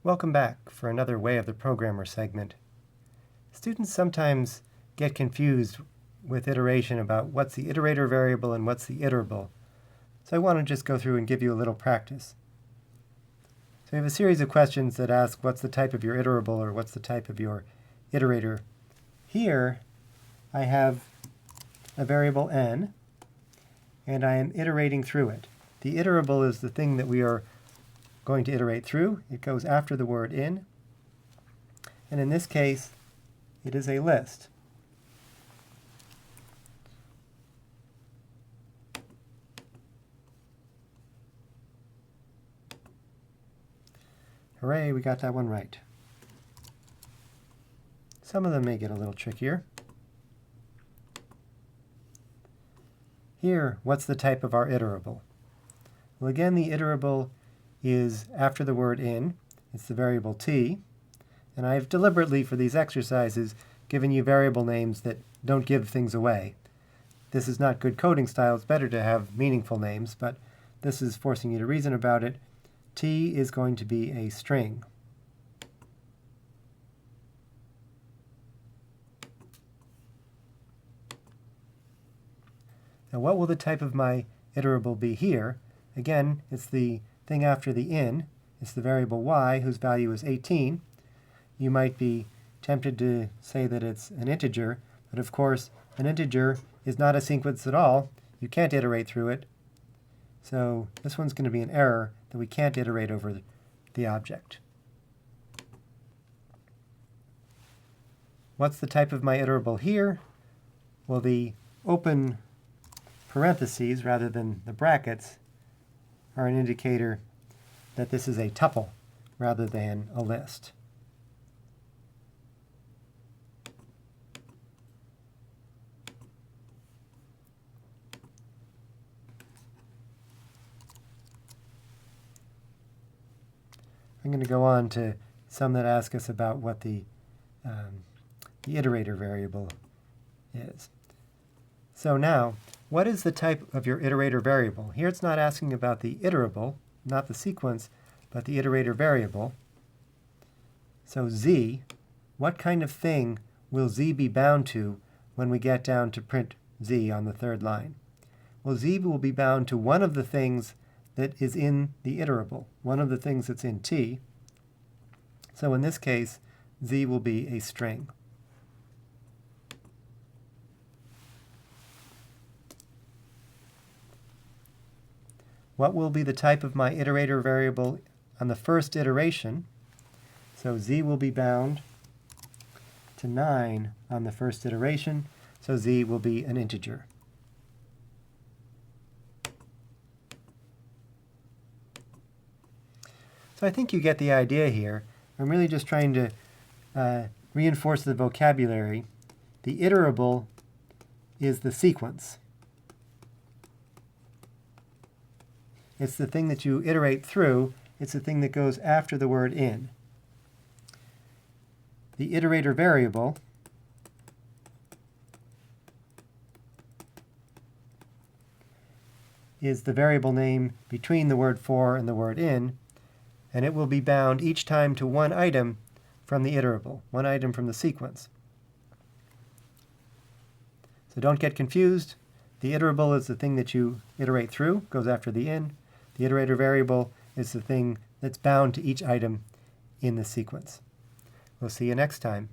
Welcome back for another Way of the Programmer segment. Students sometimes get confused with iteration about what's the iterator variable and what's the iterable. So I want to just go through and give you a little practice. So we have a series of questions that ask what's the type of your iterable or what's the type of your iterator. Here I have a variable n and I am iterating through it. The iterable is the thing that we are going to iterate through. It goes after the word in. And in this case, it is a list. Hooray, we got that one right. Some of them may get a little trickier. Here, what's the type of our iterable? Well, again, the iterable is after the word in. It's the variable t. And I've deliberately, for these exercises, given you variable names that don't give things away. This is not good coding style. It's better to have meaningful names, but this is forcing you to reason about it. T is going to be a string. Now, what will the type of my iterable be here? Again, it's the thing after the in. It's the variable y, whose value is 18. You might be tempted to say that it's an integer, but of course, an integer is not a sequence at all. You can't iterate through it. So this one's going to be an error that we can't iterate over the object. What's the type of my iterable here? Well, the open parentheses, rather than the brackets, are an indicator that this is a tuple rather than a list. I'm going to go on to some that ask us about what the iterator variable is. So now, what is the type of your iterator variable? Here it's not asking about the iterable, not the sequence, but the iterator variable. So z, what kind of thing will z be bound to when we get down to print z on the third line? Well, z will be bound to one of the things that is in the iterable, one of the things that's in t. So in this case, z will be a string. What will be the type of my iterator variable on the first iteration? So z will be bound to 9 on the first iteration, so z will be an integer. So I think you get the idea here. I'm really just trying to reinforce the vocabulary. The iterable is the sequence. It's the thing that you iterate through. It's the thing that goes after the word in. The iterator variable is the variable name between the word for and the word in, and it will be bound each time to one item from the iterable, one item from the sequence. So don't get confused. The iterable is the thing that you iterate through, goes after the in. The iterator variable is the thing that's bound to each item in the sequence. We'll see you next time.